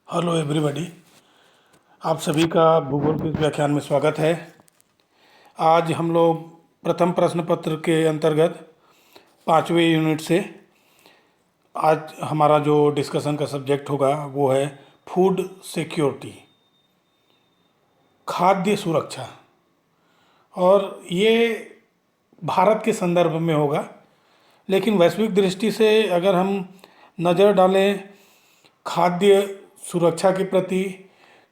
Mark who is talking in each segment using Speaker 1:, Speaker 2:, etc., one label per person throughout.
Speaker 1: Hello everybody. आप सभी का भूगोल के इस व्याख्यान में स्वागत है। आज हम लोग प्रथम प्रश्न पत्र के अंतर्गत 5वें यूनिट से आज हमारा जो डिस्कशन का सब्जेक्ट होगा वो है फूड सिक्योरिटी, खाद्य सुरक्षा। और ये भारत के संदर्भ में होगा, लेकिन वैश्विक दृष्टि से अगर हम नज़र डालें खाद्य सुरक्षा के प्रति,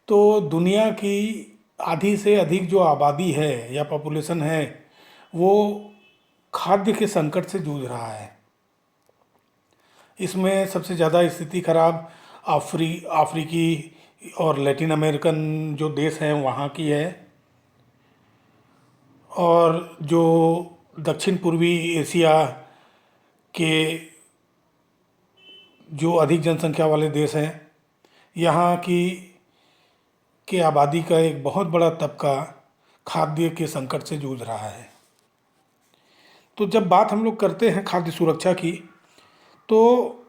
Speaker 1: तो दुनिया की आधी से अधिक जो आबादी है या पॉपुलेशन है वो खाद्य के संकट से जूझ रहा है। इसमें सबसे ज़्यादा स्थिति खराब अफ्रीकी और लैटिन अमेरिकन जो देश हैं वहाँ की है, और जो दक्षिण पूर्वी एशिया के जो अधिक जनसंख्या वाले देश हैं यहाँ की के आबादी का एक बहुत बड़ा तबका खाद्य के संकट से जूझ रहा है। तो जब बात हम लोग करते हैं खाद्य सुरक्षा की, तो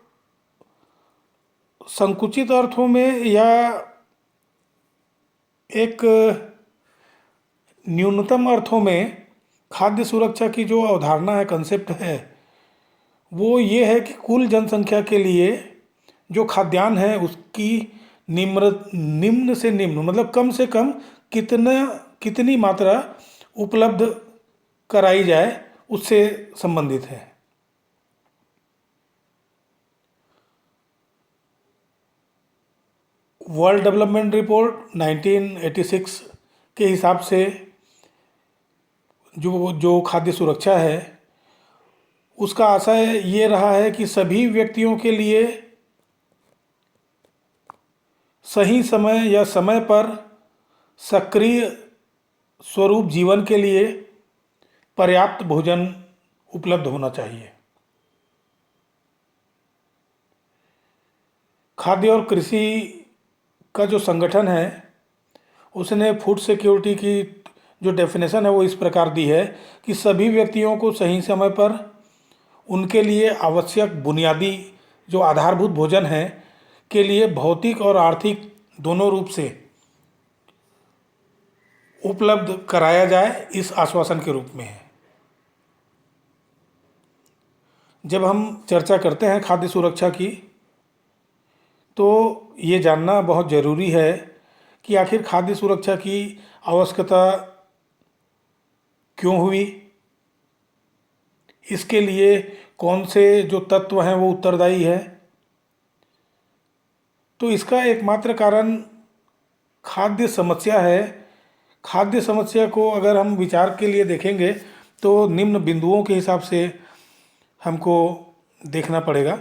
Speaker 1: संकुचित अर्थों में या एक न्यूनतम अर्थों में खाद्य सुरक्षा की जो अवधारणा है, कंसेप्ट है, वो ये है कि कुल जनसंख्या के लिए जो खाद्यान्न है उसकी निम्न से निम्न मतलब कम से कम कितनी मात्रा उपलब्ध कराई जाए उससे संबंधित है। वर्ल्ड डेवलपमेंट रिपोर्ट 1986 के हिसाब से जो खाद्य सुरक्षा है उसका आशय ये रहा है कि सभी व्यक्तियों के लिए सही समय या समय पर सक्रिय स्वरूप जीवन के लिए पर्याप्त भोजन उपलब्ध होना चाहिए। खाद्य और कृषि का जो संगठन है उसने फूड सिक्योरिटी की जो डेफिनेशन है वो इस प्रकार दी है कि सभी व्यक्तियों को सही समय पर उनके लिए आवश्यक बुनियादी जो आधारभूत भोजन है के लिए भौतिक और आर्थिक दोनों रूप से उपलब्ध कराया जाए, इस आश्वासन के रूप में है। जब हम चर्चा करते हैं खाद्य सुरक्षा की, तो ये जानना बहुत ज़रूरी है कि आखिर खाद्य सुरक्षा की आवश्यकता क्यों हुई, इसके लिए कौन से जो तत्व हैं वो उत्तरदायी है। तो इसका एकमात्र कारण खाद्य समस्या है। खाद्य समस्या को अगर हम विचार के लिए देखेंगे तो निम्न बिंदुओं के हिसाब से हमको देखना पड़ेगा।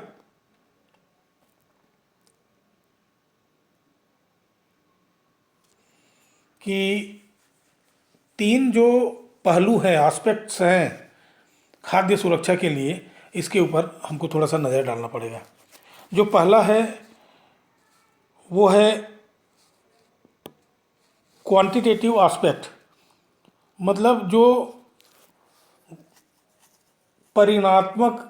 Speaker 1: कि 3 जो पहलू हैं, एस्पेक्ट्स हैं खाद्य सुरक्षा के लिए, इसके ऊपर हमको थोड़ा सा नज़र डालना पड़ेगा। जो पहला है वो है क्वांटिटेटिव एस्पेक्ट, मतलब जो परिमाणात्मक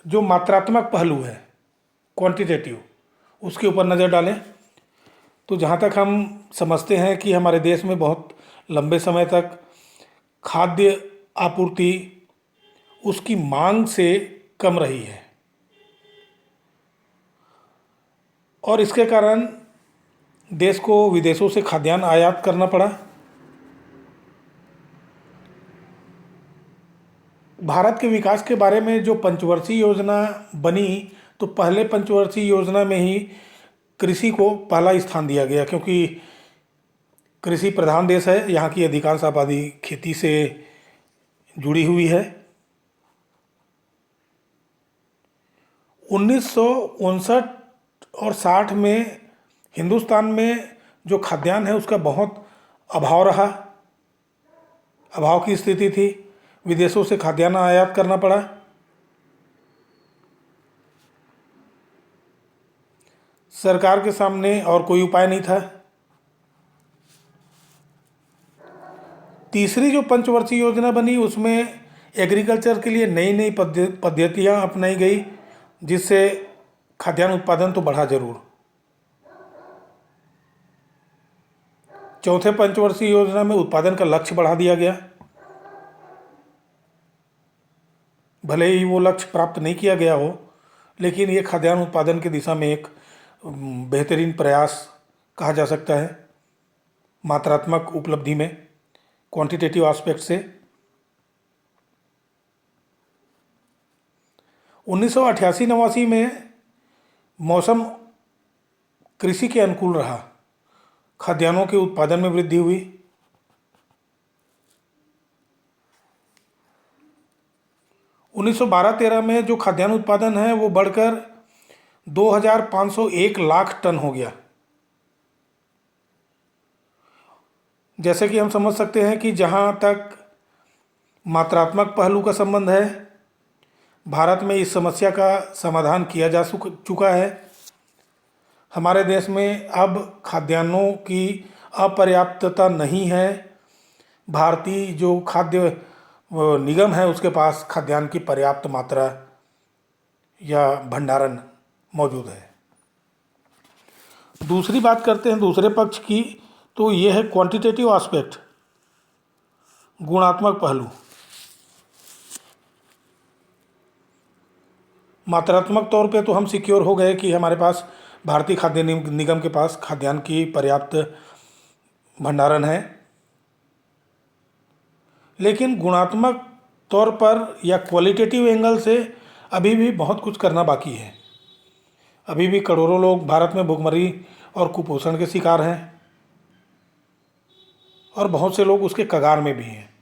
Speaker 1: जो मात्रात्मक पहलू है, क्वांटिटेटिव, उसके ऊपर नज़र डालें। तो जहाँ तक हम समझते हैं कि हमारे देश में बहुत लंबे समय तक खाद्य आपूर्ति उसकी मांग से कम रही है, और इसके कारण देश को विदेशों से खाद्यान्न आयात करना पड़ा। भारत के विकास के बारे में जो पंचवर्षीय योजना बनी, तो पहले पंचवर्षीय योजना में ही कृषि को पहला स्थान दिया गया, क्योंकि कृषि प्रधान देश है, यहाँ की अधिकांश आबादी खेती से जुड़ी हुई है। 1959 और 60 में हिंदुस्तान में जो खाद्यान्न है उसका बहुत अभाव रहा, अभाव की स्थिति थी, विदेशों से खाद्यान्न आयात करना पड़ा। सरकार के सामने और कोई उपाय नहीं था। तीसरी जो पंचवर्षीय योजना बनी उसमें एग्रीकल्चर के लिए नई नई पद्धतियाँ अपनाई गई, जिससे खाद्यान्न उत्पादन तो बढ़ा जरूर, चौथे पंचवर्षीय योजना में उत्पादन का लक्ष्य बढ़ा दिया गया। भले ही वो लक्ष्य प्राप्त नहीं किया गया हो, लेकिन ये खाद्यान्न उत्पादन की दिशा में एक बेहतरीन प्रयास कहा जा सकता है, मात्रात्मक उपलब्धि में, क्वांटिटेटिव एस्पेक्ट से। 1988-89 में मौसम कृषि के अनुकूल रहा, खाद्यान्नों के उत्पादन में वृद्धि हुई। 1912-13 में जो खाद्यान्न उत्पादन है वो बढ़कर 2501 लाख टन हो गया। जैसे कि हम समझ सकते हैं कि जहाँ तक मात्रात्मक पहलू का संबंध है, भारत में इस समस्या का समाधान किया जा चुका है। हमारे देश में अब खाद्यान्नों की अपर्याप्तता नहीं है। भारतीय जो खाद्य निगम है उसके पास खाद्यान्न की पर्याप्त मात्रा या भंडारण मौजूद है। दूसरी बात करते हैं दूसरे पक्ष की, तो ये है क्वांटिटेटिव एस्पेक्ट, गुणात्मक पहलू। मात्रात्मक तौर पे तो हम सिक्योर हो गए कि हमारे पास भारतीय खाद्य निगम के पास खाद्यान्न की पर्याप्त भंडारण है, लेकिन गुणात्मक तौर पर या क्वालिटेटिव एंगल से अभी भी बहुत कुछ करना बाकी है। अभी भी करोड़ों लोग भारत में भुखमरी और कुपोषण के शिकार हैं, और बहुत से लोग उसके कगार में भी हैं।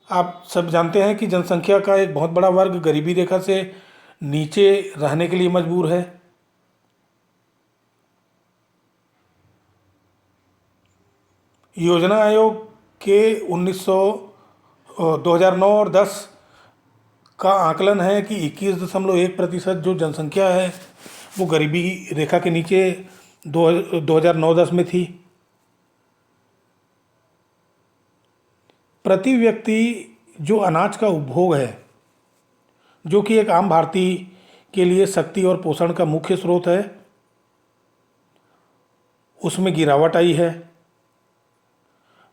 Speaker 1: आप सब जानते हैं कि जनसंख्या का एक बहुत बड़ा वर्ग गरीबी रेखा से नीचे रहने के लिए मजबूर है। योजना आयोग के 2009 और 10 का आकलन है कि 21.1% जो जनसंख्या है वो गरीबी रेखा के नीचे 2009-10 में थी। प्रति व्यक्ति जो अनाज का उपभोग है, जो कि एक आम भारतीय के लिए शक्ति और पोषण का मुख्य स्रोत है, उसमें गिरावट आई है।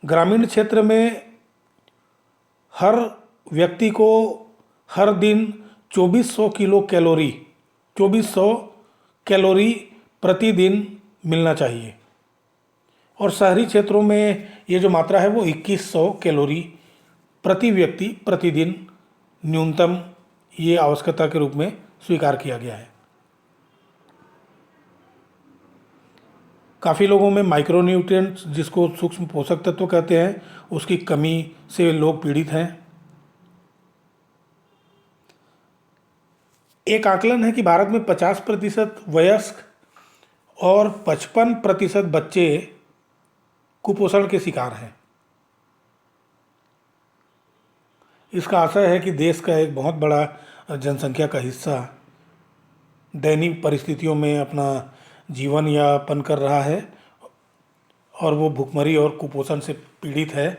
Speaker 1: ग्रामीण क्षेत्र में हर व्यक्ति को हर दिन 2400 कैलोरी प्रतिदिन मिलना चाहिए, और शहरी क्षेत्रों में ये जो मात्रा है वो 2100 कैलोरी प्रति व्यक्ति प्रतिदिन न्यूनतम ये आवश्यकता के रूप में स्वीकार किया गया है। काफ़ी लोगों में माइक्रोन्यूट्रिएंट्स, जिसको सूक्ष्म पोषक तत्व कहते हैं, उसकी कमी से लोग पीड़ित हैं। एक आकलन है कि भारत में 50% वयस्क और 55% बच्चे कुपोषण के शिकार हैं। इसका आशय है कि देश का एक बहुत बड़ा जनसंख्या का हिस्सा दैनिक परिस्थितियों में अपना जीवन यापन कर रहा है, और वो भुखमरी और कुपोषण से पीड़ित है।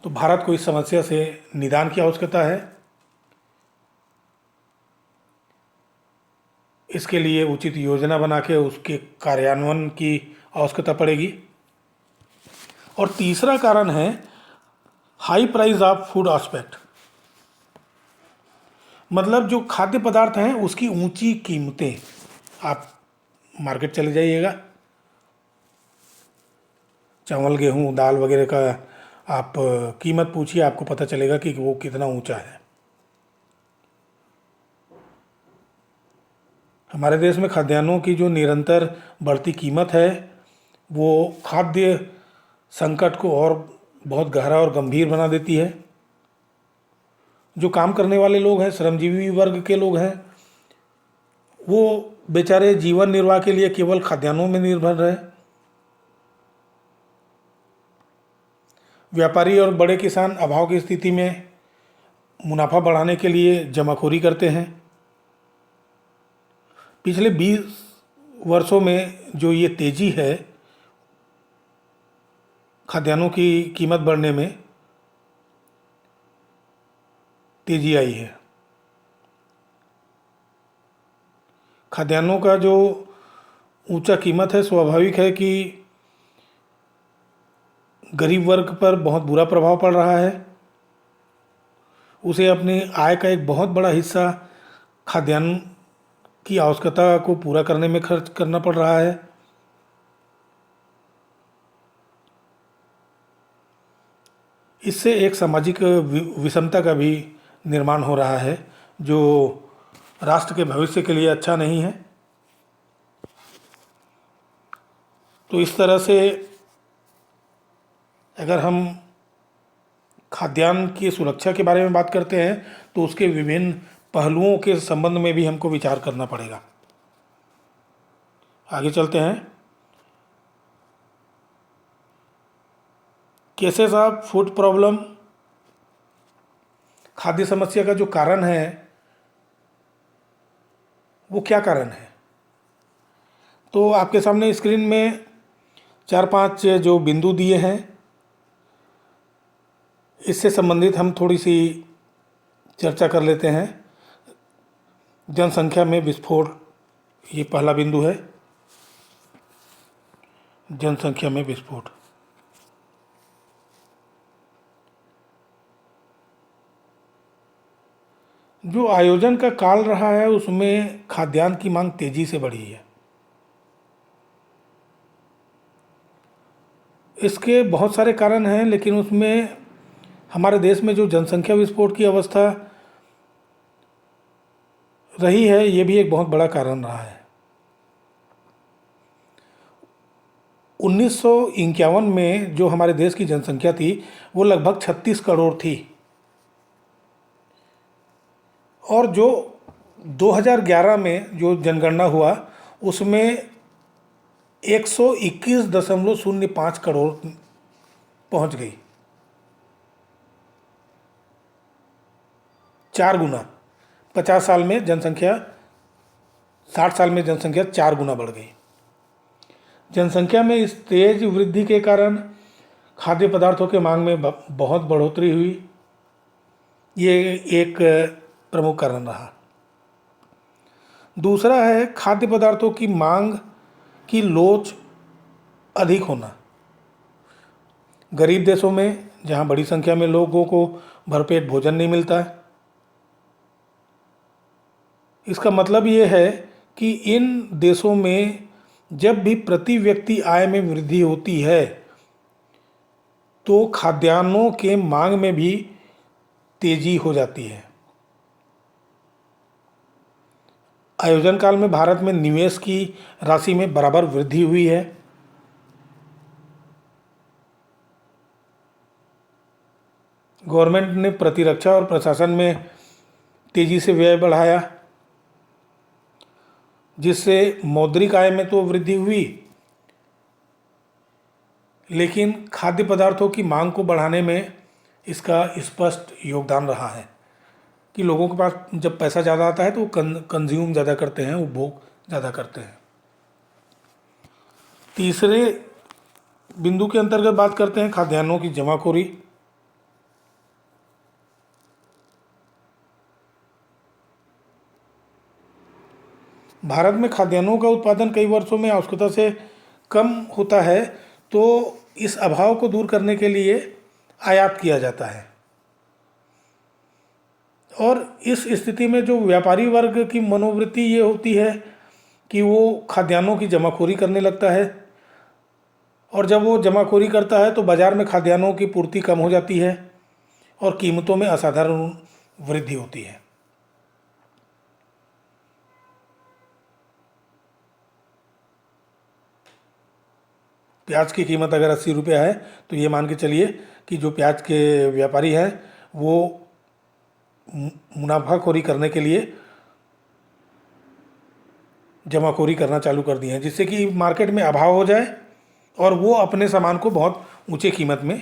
Speaker 1: तो भारत को इस समस्या से निदान की आवश्यकता है। इसके लिए उचित योजना बना के उसके कार्यान्वयन की आवश्यकता पड़ेगी। और तीसरा कारण है high price of food aspect, मतलब जो खाद्य पदार्थ हैं उसकी ऊंची कीमतें। आप मार्केट चले जाइएगा, चावल, गेहूं, दाल वगैरह का आप कीमत पूछिए, आपको पता चलेगा कि वो कितना ऊंचा है। हमारे देश में खाद्यान्नों की जो निरंतर बढ़ती कीमत है वो खाद्य संकट को और बहुत गहरा और गंभीर बना देती है। जो काम करने वाले लोग हैं, श्रमजीवी वर्ग के लोग हैं, वो बेचारे जीवन निर्वाह के लिए केवल खाद्यान्नों में निर्भर रहे। व्यापारी और बड़े किसान अभाव की स्थिति में मुनाफा बढ़ाने के लिए जमाखोरी करते हैं। पिछले 20 वर्षों में जो ये तेजी है खाद्यान्नों की कीमत बढ़ने में, तेजी आई है। खाद्यान्नों का जो ऊंचा कीमत है, स्वाभाविक है कि गरीब वर्ग पर बहुत बुरा प्रभाव पड़ रहा है। उसे अपनी आय का एक बहुत बड़ा हिस्सा खाद्यान्न की आवश्यकता को पूरा करने में खर्च करना पड़ रहा है। इससे एक सामाजिक विषमता का भी निर्माण हो रहा है, जो राष्ट्र के भविष्य के लिए अच्छा नहीं है। तो इस तरह से अगर हम खाद्यान्न की सुरक्षा के बारे में बात करते हैं तो उसके विभिन्न पहलुओं के संबंध में भी हमको विचार करना पड़ेगा। आगे चलते हैं। केसेस ऑफ फूड प्रॉब्लम, खाद्य समस्या का जो कारण है वो क्या कारण है? तो आपके सामने स्क्रीन में 4-5 जो बिंदु दिए हैं, इससे संबंधित हम थोड़ी सी चर्चा कर लेते हैं। जनसंख्या में विस्फोट, ये पहला बिंदु है, जनसंख्या में विस्फोट। जो आयोजन का काल रहा है उसमें खाद्यान्न की मांग तेजी से बढ़ी है। इसके बहुत सारे कारण हैं, लेकिन उसमें हमारे देश में जो जनसंख्या विस्फोट की अवस्था रही है, ये भी एक बहुत बड़ा कारण रहा है। 1951 में जो हमारे देश की जनसंख्या थी वो लगभग 36 करोड़ थी, और जो 2011 में जो जनगणना हुआ उसमें 121.05 करोड़ पहुंच गई, 4 गुना। 50 साल में जनसंख्या, 60 साल में जनसंख्या 4 गुना बढ़ गई। जनसंख्या में इस तेज वृद्धि के कारण खाद्य पदार्थों के मांग में बहुत बढ़ोतरी हुई, ये एक प्रमुख कारण रहा। दूसरा है खाद्य पदार्थों की मांग की लोच अधिक होना। गरीब देशों में जहां बड़ी संख्या में लोगों को भरपेट भोजन नहीं मिलता है, इसका मतलब ये है कि इन देशों में जब भी प्रति व्यक्ति आय में वृद्धि होती है तो खाद्यान्नों के मांग में भी तेजी हो जाती है। आयोजन काल में भारत में निवेश की राशि में बराबर वृद्धि हुई है। गवर्नमेंट ने प्रतिरक्षा और प्रशासन में तेजी से व्यय बढ़ाया, जिससे मौद्रिक आय में तो वृद्धि हुई, लेकिन खाद्य पदार्थों की मांग को बढ़ाने में इसका स्पष्ट योगदान रहा है कि लोगों के पास जब पैसा ज़्यादा आता है तो वो कंज्यूम ज़्यादा करते हैं, उपभोग ज़्यादा करते हैं। तीसरे बिंदु के अंतर्गत बात करते हैं खाद्यान्नों की जमाखोरी। भारत में खाद्यान्नों का उत्पादन कई वर्षों में आवश्यकता से कम होता है, तो इस अभाव को दूर करने के लिए आयात किया जाता है, और इस स्थिति में जो व्यापारी वर्ग की मनोवृत्ति ये होती है कि वो खाद्यान्नों की जमाखोरी करने लगता है, और जब वो जमाखोरी करता है तो बाज़ार में खाद्यान्नों की पूर्ति कम हो जाती है और कीमतों में असाधारण वृद्धि होती है। प्याज की कीमत अगर 80 रुपया है तो ये मान के चलिए कि जो प्याज के व्यापारी हैं वो मुनाफाखोरी करने के लिए जमाखोरी करना चालू कर दिए हैं, जिससे कि मार्केट में अभाव हो जाए और वो अपने सामान को बहुत ऊंचे कीमत में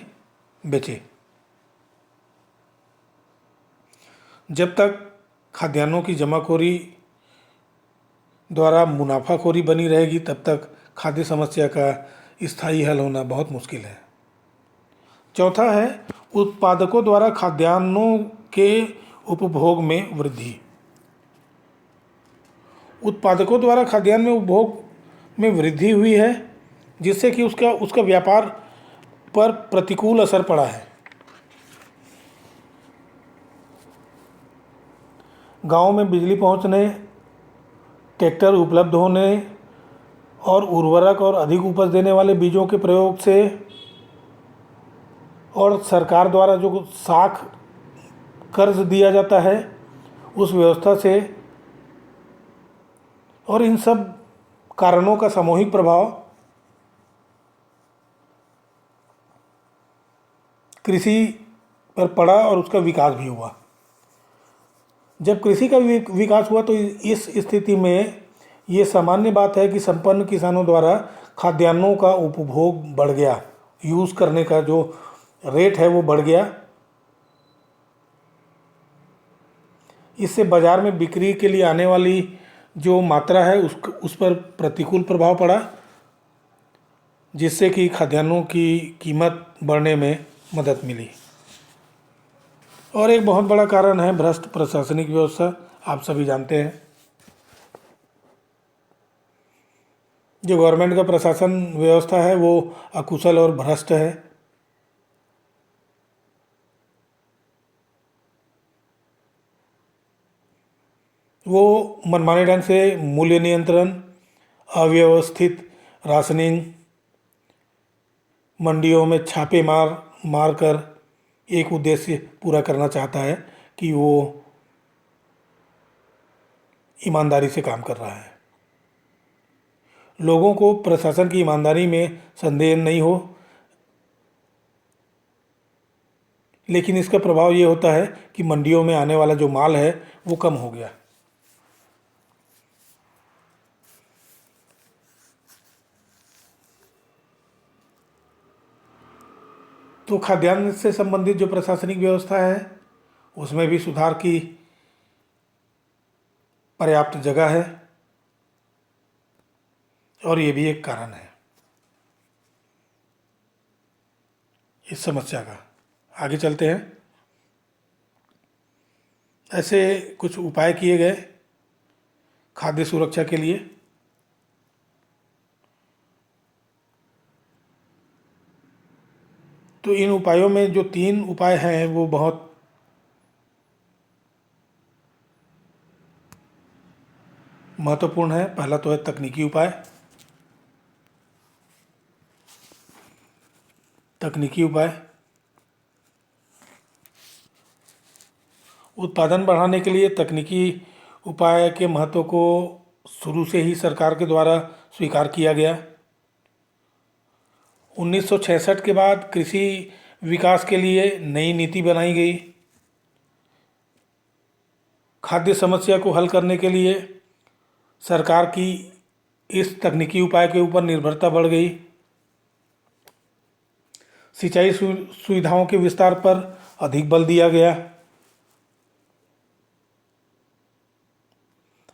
Speaker 1: बेचे। जब तक खाद्यान्नों की जमाखोरी द्वारा मुनाफाखोरी बनी रहेगी तब तक खाद्य समस्या का स्थायी हल होना बहुत मुश्किल है। चौथा है उत्पादकों द्वारा खाद्यान्नों के उपभोग में वृद्धि। उत्पादकों द्वारा खाद्यान्न में उपभोग में वृद्धि हुई है, जिससे कि उसका उसका व्यापार पर प्रतिकूल असर पड़ा है। गांव में बिजली पहुंचने, ट्रैक्टर उपलब्ध होने और उर्वरक और अधिक उपज देने वाले बीजों के प्रयोग से और सरकार द्वारा जो साख कर्ज दिया जाता है उस व्यवस्था से और इन सब कारणों का सामूहिक प्रभाव कृषि पर पड़ा और उसका विकास भी हुआ। जब कृषि का विकास हुआ तो इस स्थिति में ये सामान्य बात है कि संपन्न किसानों द्वारा खाद्यान्नों का उपभोग बढ़ गया, यूज़ करने का जो रेट है वो बढ़ गया। इससे बाज़ार में बिक्री के लिए आने वाली जो मात्रा है उस पर प्रतिकूल प्रभाव पड़ा, जिससे कि खाद्यान्नों की कीमत बढ़ने में मदद मिली। और एक बहुत बड़ा कारण है भ्रष्ट प्रशासनिक व्यवस्था। आप सभी जानते हैं, जो गवर्नमेंट का प्रशासन व्यवस्था है वो अकुशल और भ्रष्ट है। वो मनमाने ढंग से मूल्य नियंत्रण, अव्यवस्थित राशनिंग, मंडियों में छापे मार कर एक उद्देश्य पूरा करना चाहता है कि वो ईमानदारी से काम कर रहा है। लोगों को प्रशासन की ईमानदारी में संदेह नहीं हो, लेकिन इसका प्रभाव ये होता है कि मंडियों में आने वाला जो माल है वो कम हो गया। तो खाद्यान्न से संबंधित जो प्रशासनिक व्यवस्था है उसमें भी सुधार की पर्याप्त जगह है और ये भी एक कारण है इस समस्या का। आगे चलते हैं। ऐसे कुछ उपाय किए गए खाद्य सुरक्षा के लिए। तो इन उपायों में जो 3 उपाय हैं वो बहुत महत्वपूर्ण है। पहला तो है तकनीकी उपाय। तकनीकी उपाय उत्पादन बढ़ाने के लिए तकनीकी उपाय के महत्व को शुरू से ही सरकार के द्वारा स्वीकार किया गया। 1966 के बाद कृषि विकास के लिए नई नीति बनाई गई। खाद्य समस्या को हल करने के लिए सरकार की इस तकनीकी उपाय के ऊपर निर्भरता बढ़ गई। सिंचाई सुविधाओं के विस्तार पर अधिक बल दिया गया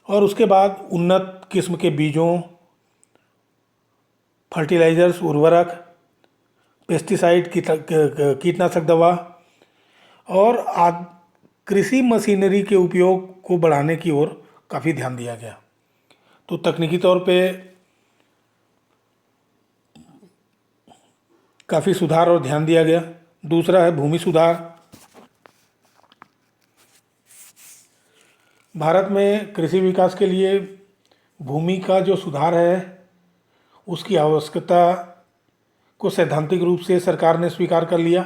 Speaker 1: और उसके बाद उन्नत किस्म के बीजों, फर्टिलाइजर्स, उर्वरक, पेस्टिसाइड, कीटनाशक दवा और कृषि मशीनरी के उपयोग को बढ़ाने की ओर काफ़ी ध्यान दिया गया। तो तकनीकी तौर पे काफ़ी सुधार और ध्यान दिया गया। दूसरा है भूमि सुधार। भारत में कृषि विकास के लिए भूमि का जो सुधार है उसकी आवश्यकता को सैद्धांतिक रूप से सरकार ने स्वीकार कर लिया।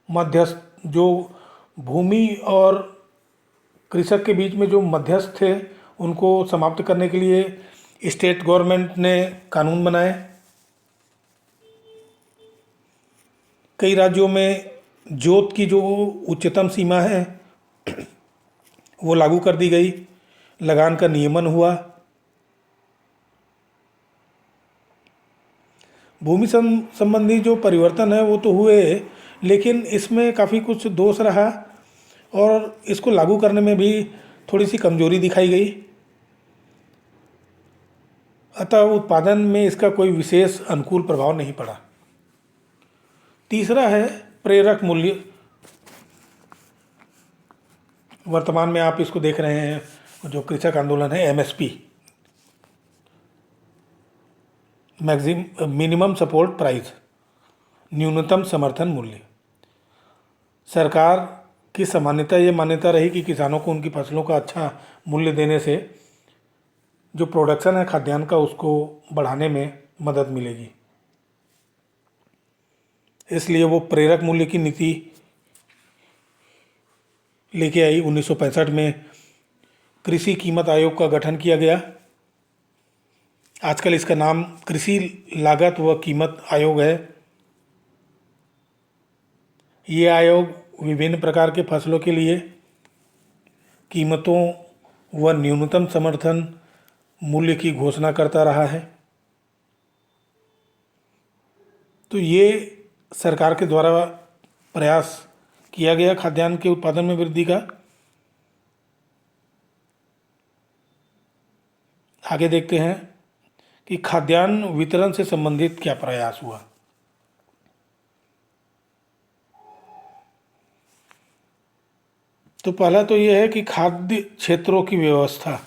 Speaker 1: मध्यस्थ जो भूमि और कृषक के बीच में जो मध्यस्थ थे उनको समाप्त करने के लिए स्टेट गवर्नमेंट ने कानून बनाए। कई राज्यों में जोत की जो उच्चतम सीमा है वो लागू कर दी गई। लगान का नियमन हुआ। भूमि संबंधी जो परिवर्तन है वो तो हुए, लेकिन इसमें काफ़ी कुछ दोष रहा और इसको लागू करने में भी थोड़ी सी कमजोरी दिखाई गई। अतः उत्पादन में इसका कोई विशेष अनुकूल प्रभाव नहीं पड़ा। तीसरा है प्रेरक मूल्य। वर्तमान में आप इसको देख रहे हैं, जो कृषक आंदोलन है, एमएसपी। मिनिमम सपोर्ट प्राइस, न्यूनतम समर्थन मूल्य। सरकार की सामान्यतः ये मान्यता रही कि किसानों को उनकी फसलों का अच्छा मूल्य देने से जो प्रोडक्शन है खाद्यान्न का उसको बढ़ाने में मदद मिलेगी। इसलिए वो प्रेरक मूल्य की नीति लेके आई। 1965 में कृषि कीमत आयोग का गठन किया गया। आजकल इसका नाम कृषि लागत व कीमत आयोग है। ये आयोग विभिन्न प्रकार के फसलों के लिए कीमतों व न्यूनतम समर्थन मूल्य की घोषणा करता रहा है। तो ये सरकार के द्वारा प्रयास किया गया खाद्यान्न के उत्पादन में वृद्धि का। आगे देखते हैं कि खाद्यान्न वितरण से संबंधित क्या प्रयास हुआ। तो पहला तो ये है कि खाद्य क्षेत्रों की व्यवस्था।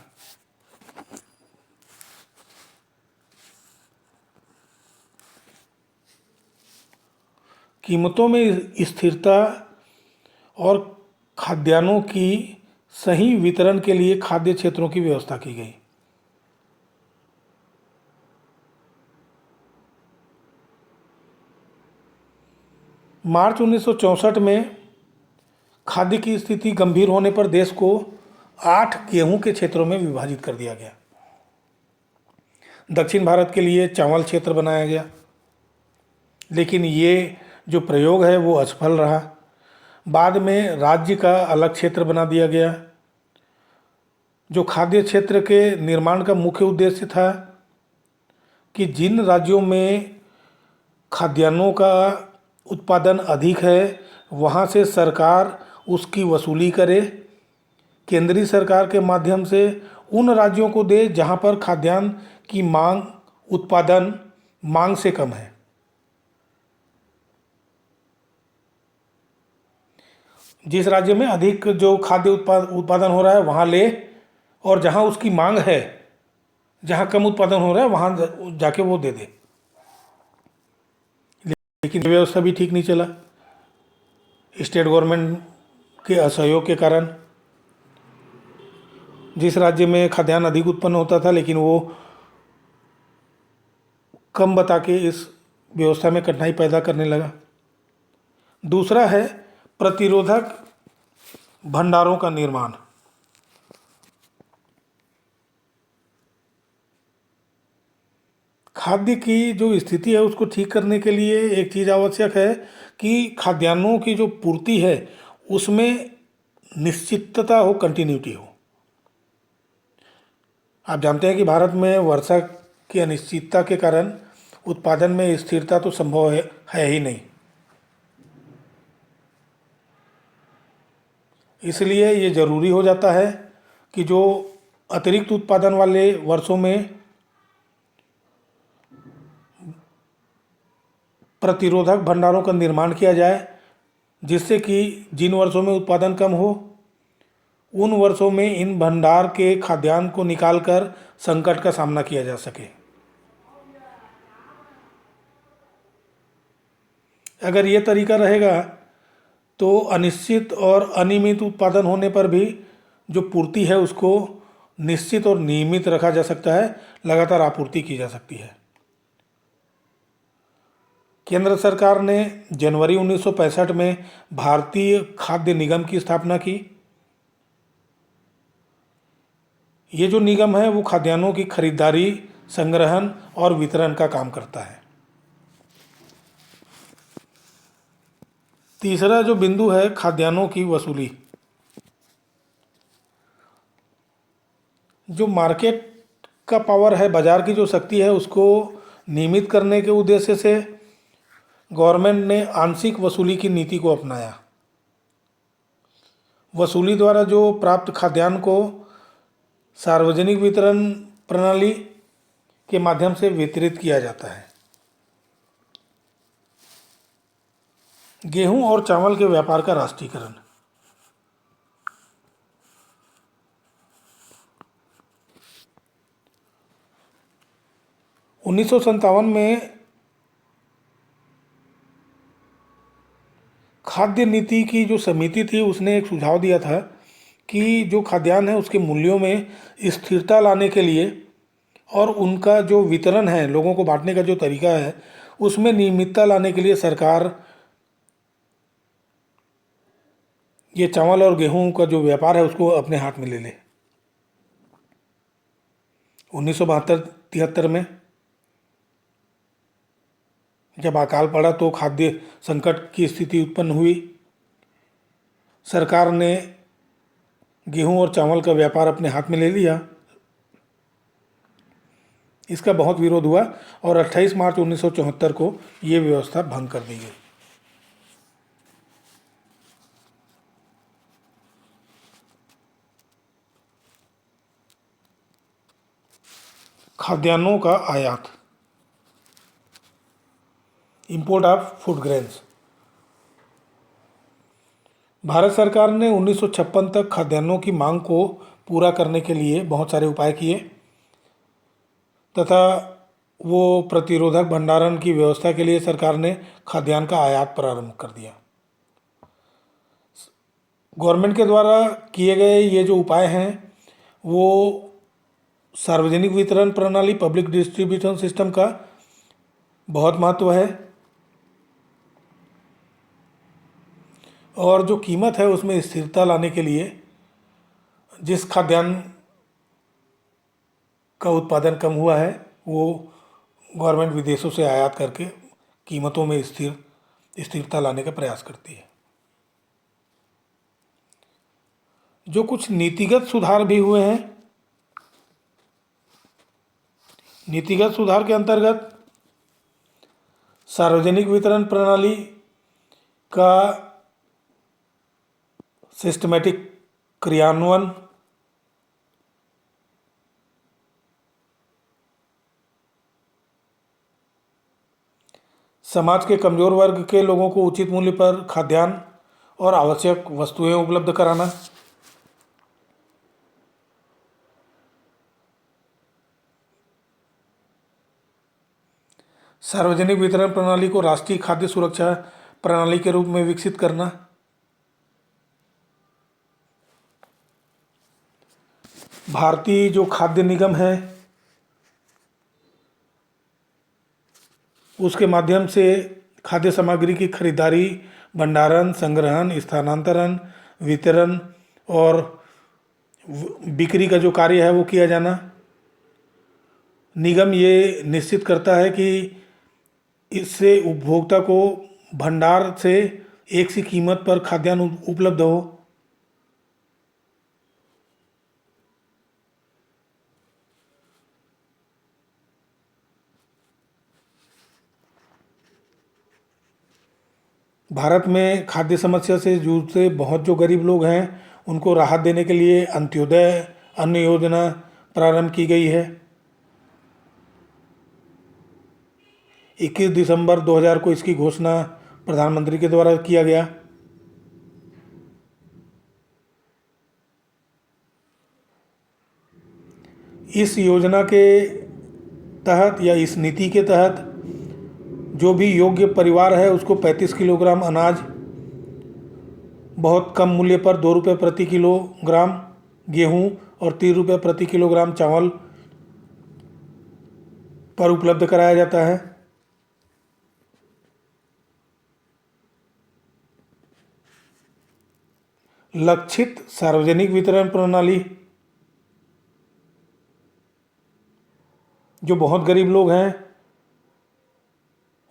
Speaker 1: कीमतों में स्थिरता और खाद्यान्नों की सही वितरण के लिए खाद्य क्षेत्रों की व्यवस्था की गई। मार्च 1964 में खाद्य की स्थिति गंभीर होने पर देश को 8 गेहूं के क्षेत्रों में विभाजित कर दिया गया। दक्षिण भारत के लिए चावल क्षेत्र बनाया गया, लेकिन ये जो प्रयोग है वो असफल रहा। बाद में राज्य का अलग क्षेत्र बना दिया गया। जो खाद्य क्षेत्र के निर्माण का मुख्य उद्देश्य था कि जिन राज्यों में खाद्यान्नों का उत्पादन अधिक है वहाँ से सरकार उसकी वसूली करे, केंद्रीय सरकार के माध्यम से उन राज्यों को दे जहाँ पर खाद्यान्न की उत्पादन मांग से कम है। जिस राज्य में अधिक जो खाद्य उत्पादन हो रहा है वहाँ ले, और जहाँ उसकी मांग है, जहाँ कम उत्पादन हो रहा है वहाँ जाके वो दे दे। लेकिन व्यवस्था भी ठीक नहीं चला। स्टेट गवर्नमेंट के असहयोग के कारण जिस राज्य में खाद्यान्न अधिक उत्पन्न होता था लेकिन वो कम बता के इस व्यवस्था में कठिनाई पैदा करने लगा। दूसरा है प्रतिरोधक भंडारों का निर्माण। खाद्य की जो स्थिति है उसको ठीक करने के लिए एक चीज़ आवश्यक है कि खाद्यान्नों की जो पूर्ति है उसमें निश्चितता हो, कंटिन्यूटी हो। आप जानते हैं कि भारत में वर्षा की अनिश्चितता के कारण उत्पादन में स्थिरता तो संभव है ही नहीं। इसलिए ये ज़रूरी हो जाता है कि जो अतिरिक्त उत्पादन वाले वर्षों में प्रतिरोधक भंडारों का निर्माण किया जाए, जिससे कि जिन वर्षों में उत्पादन कम हो उन वर्षों में इन भंडार के खाद्यान्न को निकालकर संकट का सामना किया जा सके। अगर ये तरीका रहेगा तो अनिश्चित और अनियमित उत्पादन होने पर भी जो पूर्ति है उसको निश्चित और नियमित रखा जा सकता है, लगातार आपूर्ति की जा सकती है। केंद्र सरकार ने जनवरी 1965 में भारतीय खाद्य निगम की स्थापना की। ये जो निगम है वो खाद्यान्नों की खरीदारी, संग्रहण और वितरण का काम करता है। तीसरा जो बिंदु है खाद्यान्नों की वसूली। जो मार्केट का पावर है, बाजार की जो शक्ति है, उसको नियमित करने के उद्देश्य से गवर्नमेंट ने आंशिक वसूली की नीति को अपनाया। वसूली द्वारा जो प्राप्त खाद्यान्न को सार्वजनिक वितरण प्रणाली के माध्यम से वितरित किया जाता है। गेहूं और चावल के व्यापार का राष्ट्रीयकरण। 1957 में खाद्य नीति की जो समिति थी उसने एक सुझाव दिया था कि जो खाद्यान्न है उसके मूल्यों में स्थिरता लाने के लिए और उनका जो वितरण है, लोगों को बांटने का जो तरीका है, उसमें नियमितता लाने के लिए सरकार ये चावल और गेहूं का जो व्यापार है उसको अपने हाथ में ले ले। 1972-73 में जब अकाल पड़ा तो खाद्य संकट की स्थिति उत्पन्न हुई। सरकार ने गेहूं और चावल का व्यापार अपने हाथ में ले लिया। इसका बहुत विरोध हुआ और 28 मार्च 1974 को ये व्यवस्था भंग कर दी गई। खाद्यान्नों का आयात, import of food grains. Bharat सरकार ने 1956 तक खाद्यान्नों की मांग को पूरा करने के लिए बहुत सारे उपाय किए तथा वो प्रतिरोधक भंडारण की व्यवस्था के लिए सरकार ने खाद्यान्न का आयात प्रारंभ कर दिया। गवर्नमेंट के द्वारा किए गए ये जो उपाय हैं वो सार्वजनिक वितरण प्रणाली, पब्लिक डिस्ट्रीब्यूशन सिस्टम का बहुत महत्व है और जो कीमत है उसमें स्थिरता लाने के लिए जिस खाद्यान्न का उत्पादन कम हुआ है वो गवर्नमेंट विदेशों से आयात करके कीमतों में स्थिरता लाने का प्रयास करती है। जो कुछ नीतिगत सुधार भी हुए हैं, नीतिगत सुधार के अंतर्गत सार्वजनिक वितरण प्रणाली का सिस्टमैटिक क्रियान्वयन, समाज के कमजोर वर्ग के लोगों को उचित मूल्य पर खाद्यान्न और आवश्यक वस्तुएं उपलब्ध कराना, सार्वजनिक वितरण प्रणाली को राष्ट्रीय खाद्य सुरक्षा प्रणाली के रूप में विकसित करना, भारतीय जो खाद्य निगम है उसके माध्यम से खाद्य सामग्री की खरीदारी, भंडारण, संग्रहण, स्थानांतरण, वितरण और बिक्री का जो कार्य है वो किया जाना। निगम ये निश्चित करता है कि इससे उपभोक्ता को भंडार से एक सी कीमत पर खाद्यान्न उपलब्ध हो। भारत में खाद्य समस्या से जूझते बहुत जो गरीब लोग हैं उनको राहत देने के लिए अंत्योदय अन्न योजना प्रारंभ की गई है। 21 दिसंबर 2000 को इसकी घोषणा प्रधानमंत्री के द्वारा किया गया। इस योजना के तहत या इस नीति के तहत जो भी योग्य परिवार है उसको 35 किलोग्राम अनाज बहुत कम मूल्य पर 2 रुपये प्रति किलोग्राम गेहूं और 3 रुपये प्रति किलोग्राम चावल पर उपलब्ध कराया जाता है। लक्षित सार्वजनिक वितरण प्रणाली, जो बहुत गरीब लोग हैं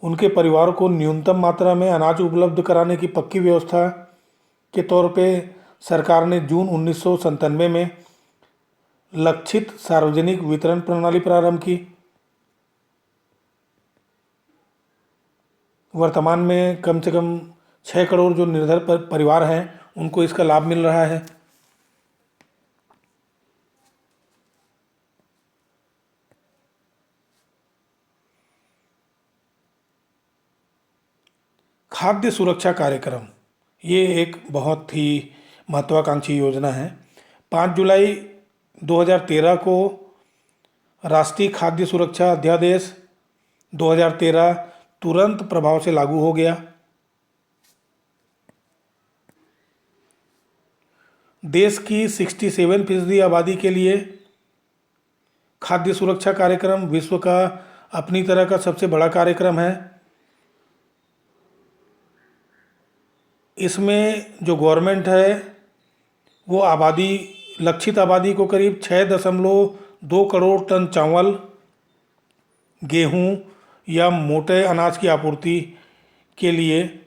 Speaker 1: उनके परिवार को न्यूनतम मात्रा में अनाज उपलब्ध कराने की पक्की व्यवस्था के तौर पे सरकार ने जून 1997 में लक्षित सार्वजनिक वितरण प्रणाली प्रारंभ की। वर्तमान में कम से कम 6 करोड़ जो निर्धन परिवार हैं उनको इसका लाभ मिल रहा है। खाद्य सुरक्षा कार्यक्रम ये एक बहुत ही महत्वाकांक्षी योजना है। 5 जुलाई 2013 को राष्ट्रीय खाद्य सुरक्षा अध्यादेश 2013 तुरंत प्रभाव से लागू हो गया। देश की 67% आबादी के लिए खाद्य सुरक्षा कार्यक्रम विश्व का अपनी तरह का सबसे बड़ा कार्यक्रम है। इसमें जो गवर्नमेंट है वो लक्षित आबादी को करीब 6.2 करोड़ टन चावल, गेहूं या मोटे अनाज की आपूर्ति के लिए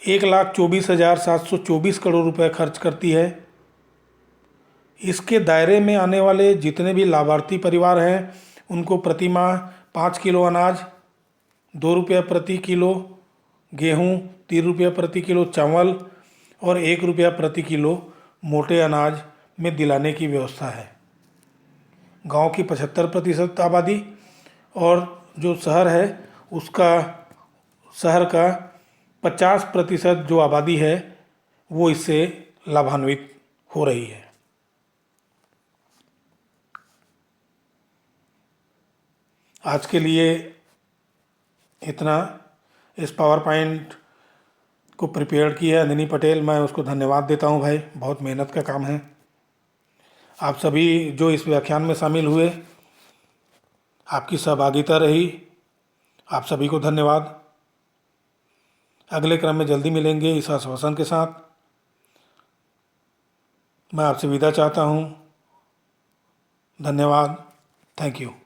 Speaker 1: 1,24,724 करोड़ रुपए खर्च करती है। इसके दायरे में आने वाले जितने भी लाभार्थी परिवार हैं उनको प्रति माह 5 किलो अनाज, 2 रुपये प्रति किलो गेहूं, 3 रुपये प्रति किलो चावल और 1 रुपया प्रति किलो मोटे अनाज में दिलाने की व्यवस्था है। गांव की 75% आबादी और जो शहर है उसका शहर का 50% जो आबादी है वो इससे लाभान्वित हो रही है। आज के लिए इतना। इस पावर पॉइंट को प्रिपेयर किया अंजनी पटेल, मैं उसको धन्यवाद देता हूं भाई, बहुत मेहनत का काम है। आप सभी जो इस व्याख्यान में शामिल हुए, आपकी सहभागिता रही, आप सभी को धन्यवाद। अगले क्रम में जल्दी मिलेंगे इस आश्वासन के साथ। मैं आपसे विदा चाहता हूं। धन्यवाद। Thank you.